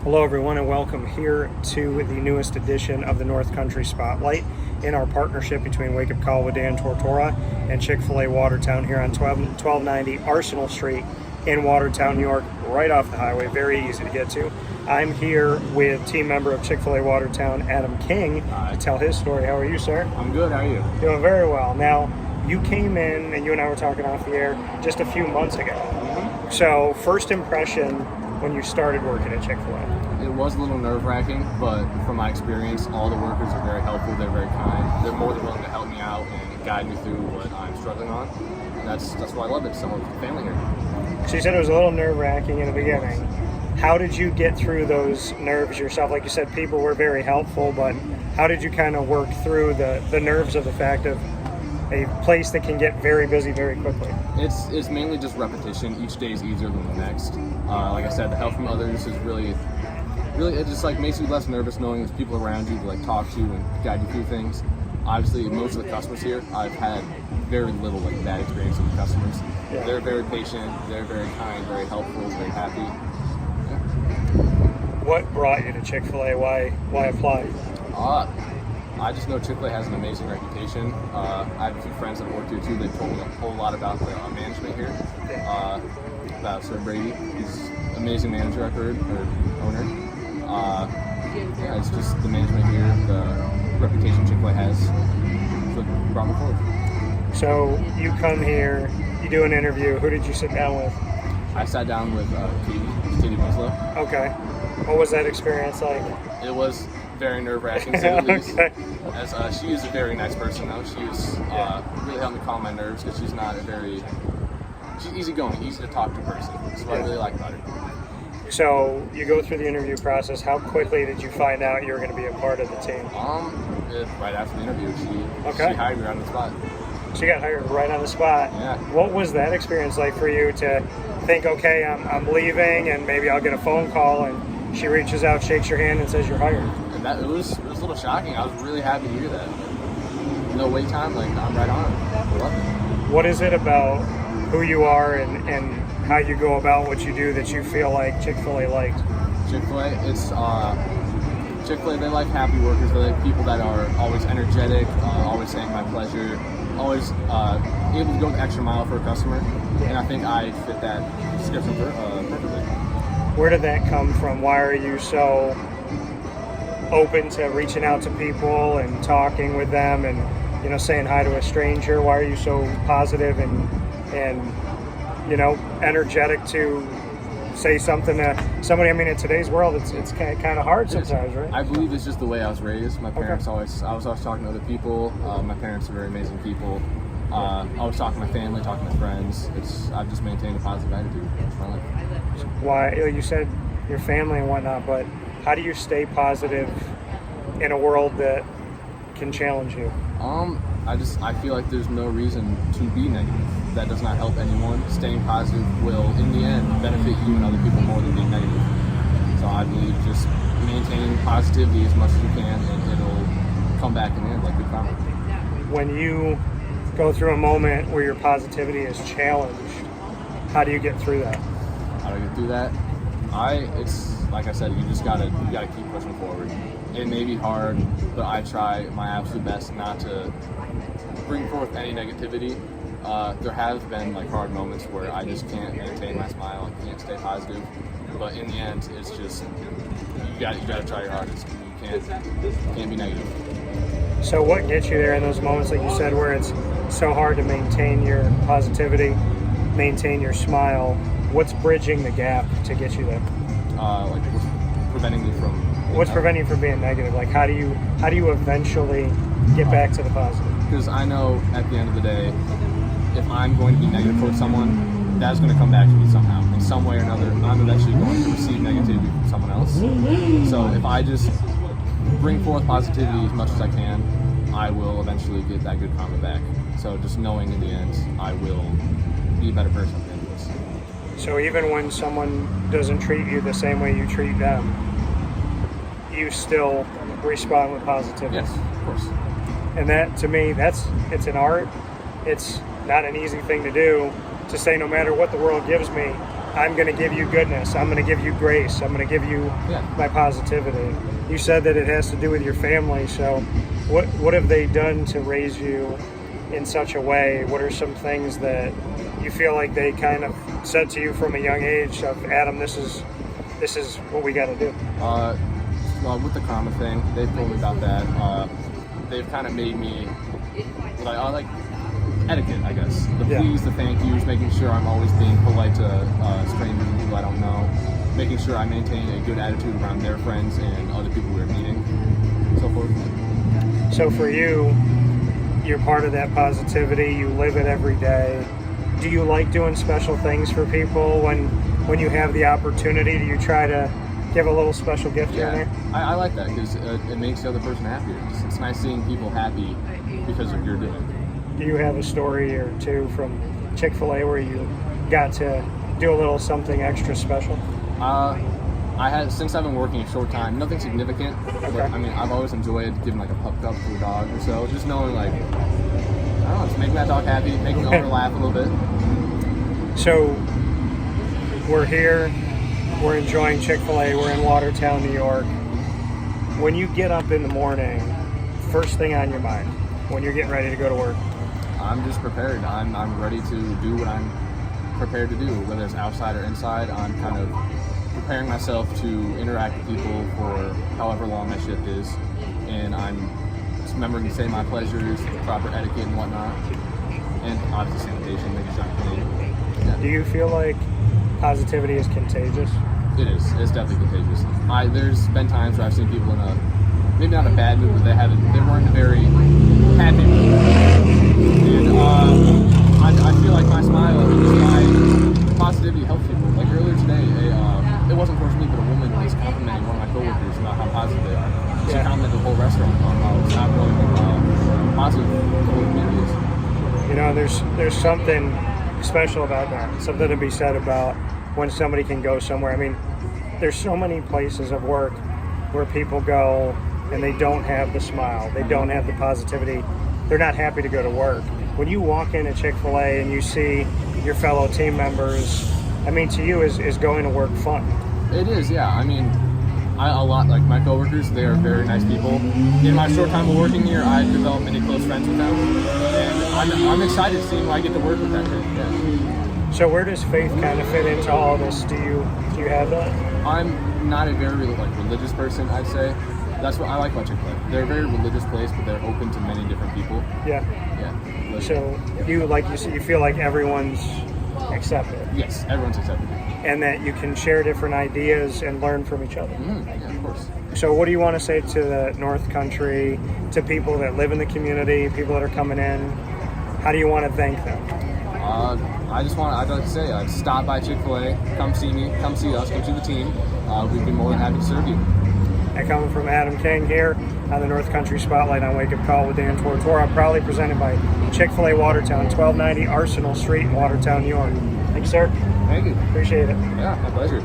Hello everyone and welcome here to the newest edition of the North Country Spotlight in our partnership between WakeUpCall with Dan Tortora and Chick-fil-A Watertown here on 1290 Arsenal Street in Watertown, New York, right off the highway, very easy to get to. I'm here with team member of Chick-fil-A Watertown, Adam King, to tell his story. How are you, sir? I'm good, how are you? Doing very well. Now, you came in and you and I were talking off the air just a few months ago. So, first impression when you started working at Chick-fil-A? It was a little nerve-wracking, but from my experience, all the workers are very helpful, they're very kind. They're more than willing to help me out and guide me through what I'm struggling on. And that's why I love it, someone with family here. So you said it was a little nerve-wracking in the beginning. How did you get through those nerves yourself? Like you said, people were very helpful, but how did you kind of work through the nerves of the fact of a place that can get very busy very quickly? It's mainly just repetition. Each day is easier than the next. Like I said, the help from others is really, it just like makes you less nervous knowing there's people around you to like talk to and guide you through things. Obviously, most of the customers here, I've had very little like bad experience with the customers. Yeah. They're very patient, they're very kind, very helpful, very happy. Yeah. What brought you to Chick-fil-A? Why apply? I just know Chick-fil-A has an amazing reputation. I have a few friends that work here too. They've told me a whole lot about the management here. About Sir Brady. He's an amazing manager, I've heard, or owner. Yeah, it's just the management here, the reputation Chick-fil-A has. So it brought me forward. So you come here, you do an interview. Who did you sit down with? I sat down with Katie Winslow. Okay. What was that experience like? It was very nerve-wracking, to say the least. Okay. As she is a very nice person, though. She's really helped me calm my nerves because she's not she's easygoing, easy to talk to person. That's what I really like about her. So you go through the interview process. How quickly did you find out you were going to be a part of the team? Right after the interview, she hired me right on the spot. She got hired right on the spot. Yeah. What was that experience like for you to think, okay, I'm leaving and maybe I'll get a phone call and she reaches out, shakes your hand and says you're hired? And it was a little shocking. I was really happy to hear that. No wait time, like I'm right on it. I love it. What is it about who you are and how you go about what you do that you feel like Chick-fil-A likes? Chick-fil-A, it's Chick-fil-A, they like happy workers. They like people that are always energetic, always saying my pleasure, always able to go the extra mile for a customer. And I think I fit that description perfectly. Where did that come from? Why are you so open to reaching out to people and talking with them and saying hi to a stranger? Why are you so positive and energetic to say something to somebody? I mean, in today's world, it's kind of hard sometimes, right? I believe it's just the way I was raised. My parents I was always talking to other people. My parents are very amazing people. Always talking to my family, talking to friends. I've just maintained a positive attitude in my life. Why? You said your family and whatnot, but how do you stay positive in a world that can challenge you? I feel like there's no reason to be negative. That does not help anyone. Staying positive will, in the end, benefit you and other people more than being negative. So I believe just maintaining positivity as much as you can, and it'll come back in the end like good karma. When you go through a moment where your positivity is challenged, how do you get through that? How do I get through that? It's like I said, you gotta keep pushing forward. It may be hard, but I try my absolute best not to bring forth any negativity. There have been like hard moments where I just can't maintain my smile, I can't stay positive. But in the end, it's just you gotta try your hardest. You can't be negative. So what gets you there in those moments, like you said, where it's so hard to maintain your positivity, maintain your smile? What's bridging the gap to get you there? Like what's preventing you from? What's preventing you from being negative? Like how do you eventually get back to the positive? Because I know at the end of the day, if I'm going to be negative towards someone, that's going to come back to me somehow, in some way or another. I'm eventually going to receive negativity from someone else. So if I just bring forth positivity as much as I can, I will eventually get that good karma back. So just knowing in the end, I will be a better person at the end of this. So even when someone doesn't treat you the same way you treat them, you still respond with positivity? Yes, of course. And that, to me, it's an art. It's not an easy thing to do, to say no matter what the world gives me, I'm going to give you goodness. I'm going to give you grace. I'm going to give you my positivity. You said that it has to do with your family. So what have they done to raise you in such a way? What are some things that you feel like they kind of said to you from a young age of, Adam, this is what we got to do? Well, with the karma thing, they've told me about that. They've kind of made me like etiquette, I guess. The please, the thank yous, making sure I'm always being polite to strangers and people I don't know, making sure I maintain a good attitude around their friends and other people we're meeting, so forth. So for you, you're part of that positivity. You live it every day. Do you like doing special things for people when you have the opportunity? Do you try to give a little special gift here and there? I like that because it makes the other person happier. It's nice seeing people happy because of your doing. Do you have a story or two from Chick-fil-A where you got to do a little something extra special? I had, since I've been working a short time, nothing significant. Okay. But I mean, I've always enjoyed giving like a pup cup to a dog or so. Just knowing like, I don't know, just making that dog happy, making the owner laugh a little bit. So we're here, we're enjoying Chick-fil-A, we're in Watertown, New York. When you get up in the morning, first thing on your mind, when you're getting ready to go to work? I'm just prepared. I'm ready to do what I'm prepared to do, whether it's outside or inside. I'm kind of preparing myself to interact with people for however long my shift is, and I'm just remembering to say my pleasures, proper etiquette and whatnot, and obviously sanitation, making sure I'm clean. Yeah. Do you feel like positivity is contagious? It is. It's definitely contagious. There's been times where I've seen people in a, maybe not a bad mood, but they weren't in a very happy mood. And I feel like my smile and my positivity helps people. Like earlier today, it wasn't for me, but a woman was complimenting one of my coworkers about how positive they are. She complimented the whole restaurant on how it's not really positive the whole community is. You know, there's something special about that. Something to be said about when somebody can go somewhere. I mean, there's so many places of work where people go and they don't have the smile, they don't have the positivity, they're not happy to go to work. When you walk into Chick-fil-A and you see your fellow team members, I mean, to you, is going to work fun? It is, yeah. I mean, a lot, like my coworkers, they are very nice people. In my short time of working here, I've developed many close friends with them, and I'm excited seeing who I get to work with that too. Yeah. So where does faith kind of fit into all this? Do you have that? I'm not a very religious person, I'd say. That's what I like about Chick-fil-A. They're a very religious place, but they're open to many different people. Yeah. Yeah. So you feel like everyone's accepted. Yes, everyone's accepted. And that you can share different ideas and learn from each other. Yeah, of course. So what do you want to say to the North Country, to people that live in the community, people that are coming in? How do you want to thank them? I'd like to say, stop by Chick-fil-A, come see me, come see us, come see the team. We'd be more than happy to serve you. And coming from Adam King here on the North Country Spotlight on Wake Up Call with Dan Tortora, proudly presented by Chick-fil-A Watertown, 1290 Arsenal Street in Watertown, New York. Thanks, sir. Thank you. Appreciate it. Yeah, my pleasure.